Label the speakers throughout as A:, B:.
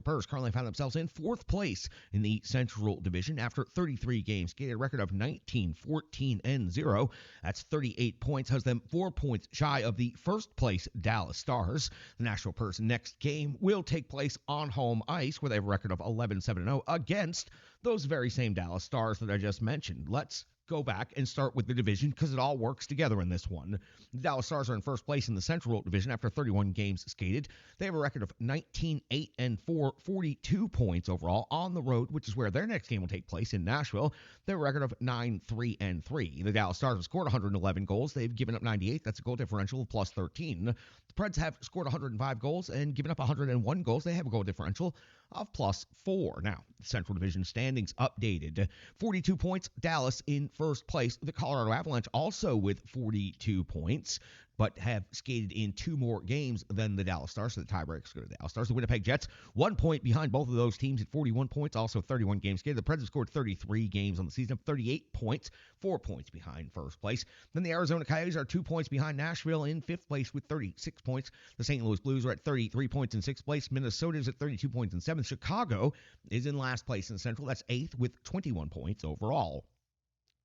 A: Spurs currently find themselves in fourth place in the Central Division after 33 games, skated a record of 19-14-0. That's 38 points, has them 4 points shy of the first place Dallas Stars. The Nashville Spurs next game will take place on home ice, where they have a record of 11-7-0 against those very same Dallas Stars that I just mentioned. Let's go back and start with the division because it all works together in this one. The Dallas Stars are in first place in the Central Division after 31 games skated. They have a record of 19-8-4, 42 points overall on the road, which is where their next game will take place in Nashville. They have a record of 9-3-3. The Dallas Stars have scored 111 goals. They've given up 98. That's a goal differential of plus 13. The Preds have scored 105 goals and given up 101 goals. They have a goal differential of plus 4. Now, the Central Division standings updated. 42 points, Dallas in first place. The Colorado Avalanche also with 42 points, but have skated in 2 more games than the Dallas Stars, so the tiebreakers go to the Dallas Stars. The Winnipeg Jets, 1 point behind both of those teams at 41 points, also 31 games skated. The Preds have scored 33 games on the season, 38 points, 4 points behind first place. Then the Arizona Coyotes are 2 points behind Nashville in fifth place with 36 points. The St. Louis Blues are at 33 points in sixth place. Minnesota is at 32 points in seventh. Chicago is in last place in the Central. That's eighth with 21 points overall.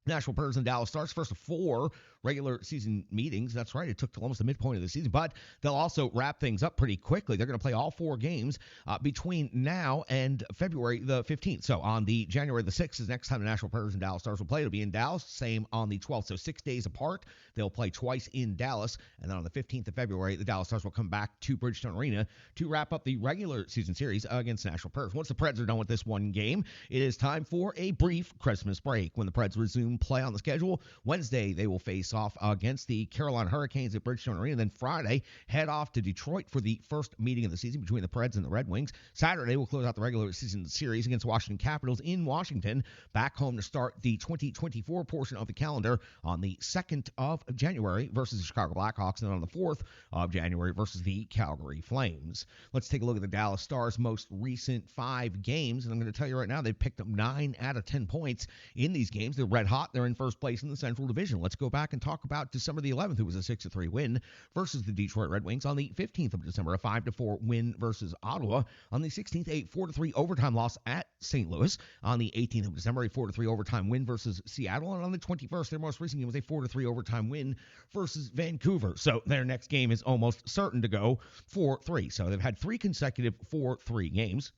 A: Nashville Spurs and Dallas Stars, first of 4 regular season meetings. That's right, it took till almost the midpoint of the season, but they'll also wrap things up pretty quickly. They're going to play all 4 games between now and February the 15th. So on the January the 6th is next time the Nashville Spurs and Dallas Stars will play. It'll be in Dallas, same on the 12th, so 6 days apart. They'll play twice in Dallas, and then on the 15th of February, the Dallas Stars will come back to Bridgestone Arena to wrap up the regular season series against Nashville Spurs. Once the Preds are done with this one game, it is time for a brief Christmas break. When the Preds resume play on the schedule, Wednesday they will face off against the Carolina Hurricanes at Bridgestone Arena. Then Friday, head off to Detroit for the first meeting of the season between the Preds and the Red Wings. Saturday, we'll close out the regular season series against Washington Capitals in Washington. Back home to start the 2024 portion of the calendar on the 2nd of January versus the Chicago Blackhawks, and on the 4th of January versus the Calgary Flames. Let's take a look at the Dallas Stars' most recent 5 games, and I'm going to tell you right now, they've picked up 9 out of 10 points in these games. They're red hot. They're in first place in the Central Division. Let's go back and talk about December the 11th, who was a 6-3 win versus the Detroit Red Wings. On the 15th of December, a 5-4 win versus Ottawa. On the 16th, a 4-3 overtime loss at St. Louis. On the 18th of December, a 4-3 overtime win versus Seattle. And on the 21st, their most recent game was a 4-3 overtime win versus Vancouver. So their next game is almost certain to go 4-3. So they've had 3 consecutive 4-3 games.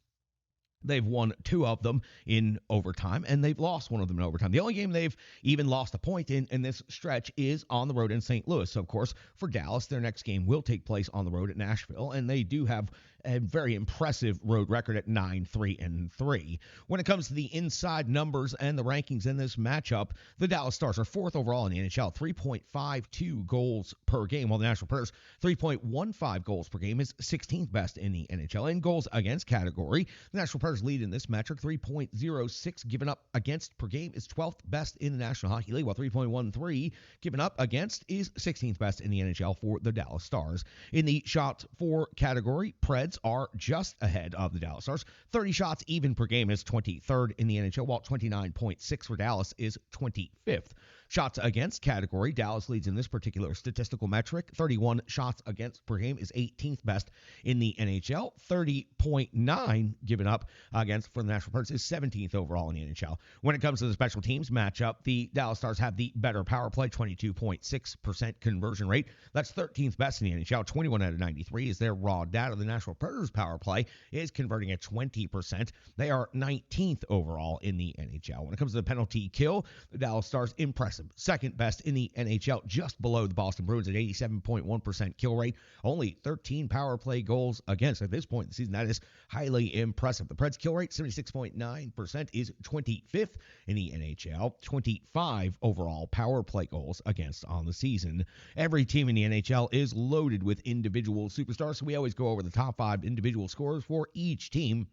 A: They've won 2 of them in overtime, and they've lost 1 of them in overtime. The only game they've even lost a point in this stretch is on the road in St. Louis. So, of course, for Dallas, their next game will take place on the road at Nashville, and they do have a very impressive road record at 9-3-3. When it comes to the inside numbers and the rankings in this matchup, the Dallas Stars are 4th overall in the NHL, 3.52 goals per game, while the Nashville Spurs, 3.15 goals per game, is 16th best in the NHL. In goals against category, the Nashville Spurs lead in this metric, 3.06 given up against per game is 12th best in the National Hockey League, while 3.13 given up against is 16th best in the NHL for the Dallas Stars. In the shots for category, Preds are just ahead of the Dallas Stars. 30 shots even per game is 23rd in the NHL, while 29.6 for Dallas is 25th. Shots against category, Dallas leads in this particular statistical metric. 31 shots against per game is 18th best in the NHL. 30.9 given up against for the Nashville Predators is 17th overall in the NHL. When it comes to the special teams matchup, the Dallas Stars have the better power play, 22.6% conversion rate. That's 13th best in the NHL. 21 out of 93 is their raw data. The Nashville Predators power play is converting at 20%. They are 19th overall in the NHL. When it comes to the penalty kill, the Dallas Stars impressive. Second best in the NHL, just below the Boston Bruins at 87.1% kill rate. Only 13 power play goals against at this point in the season. That is highly impressive. The Preds kill rate, 76.9%, is 25th in the NHL. 25 overall power play goals against on the season. Every team in the NHL is loaded with individual superstars, so we always go over the top 5 individual scorers for each team.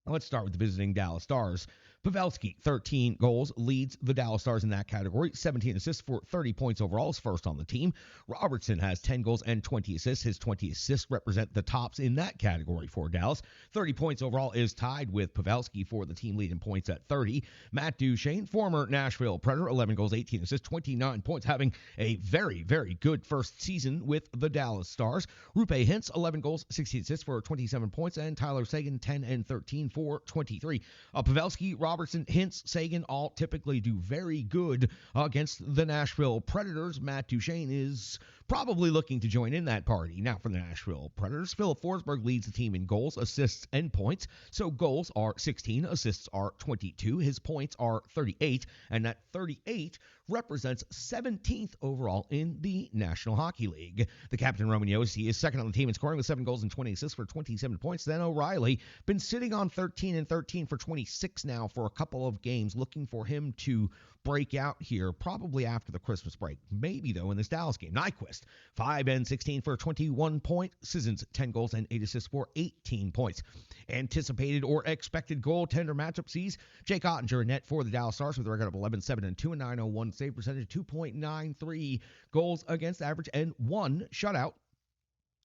A: Let's start with the visiting Dallas Stars. Pavelski, 13 goals, leads the Dallas Stars in that category. 17 assists for 30 points overall, is first on the team. Robertson has 10 goals and 20 assists. His 20 assists represent the tops in that category for Dallas. 30 points overall is tied with Pavelski for the team lead in points at 30. Matt Duchene, former Nashville Predator, 11 goals, 18 assists, 29 points, having a very, very good first season with the Dallas Stars. Roope Hintz, 11 goals, 16 assists for 27 points, and Tyler Seguin, 10 and 13 for 23. Pavelski, Robertson, Hintz, Seguin all typically do very good against the Nashville Predators. Matt Duchene is probably looking to join in that party. Now for the Nashville Predators, Philip Forsberg leads the team in goals, assists, and points. So goals are 16, assists are 22, his points are 38, and that 38 represents 17th overall in the National Hockey League. The captain, Roman Josi, is second on the team in scoring with 7 goals and 20 assists for 27 points. Then O'Reilly, been sitting on 13 and 13 for 26 now for a couple of games, looking for him to break out here, probably after the Christmas break. Maybe, though, in this Dallas game. Nyquist, 5 and 16 for 21 points. Sissons, 10 goals and 8 assists for 18 points. Anticipated or expected goaltender matchup sees Jake Ottinger in net for the Dallas Stars with a record of 11-7-2 and 901 save percentage, 2.93 goals against average, and 1 shutout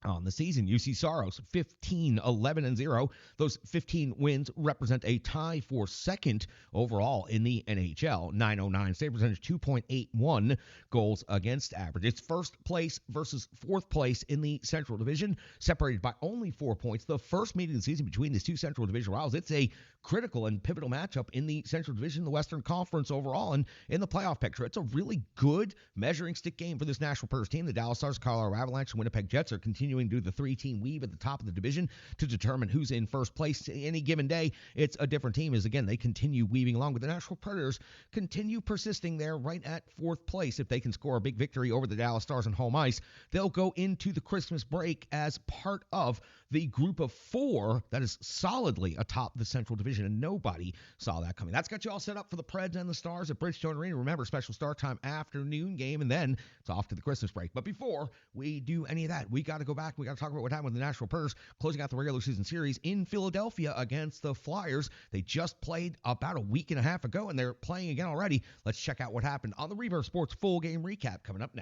A: on the season. UC Saros, 15-11-0. Those 15 wins represent a tie for second overall in the NHL. 909 save percentage, 2.81 goals against average. It's first place versus fourth place in the Central Division, separated by only 4 points. The first meeting of the season between these two Central Division rivals. It's a critical and pivotal matchup in the Central Division, the Western Conference overall, and in the playoff picture. It's a really good measuring stick game for this Nashville Predators team. The Dallas Stars, Colorado Avalanche, and Winnipeg Jets are continuing to do the three-team weave at the top of the division to determine who's in first place. Any given day, it's a different team as, again, they continue weaving along. But the Nashville Predators continue persisting there right at fourth place. If they can score a big victory over the Dallas Stars on home ice, they'll go into the Christmas break as part of the group of 4 that is solidly atop the Central Division, and nobody saw that coming. That's got you all set up for the Preds and the Stars at Bridgestone Arena. Remember, special start time afternoon game, and then it's off to the Christmas break. But before we do any of that, we got to go back. We got to talk about what happened with the Nashville Predators closing out the regular season series in Philadelphia against the Flyers. They just played about a week and a half ago, and they're playing again already. Let's check out what happened on the Reverse Sports full game recap coming up next.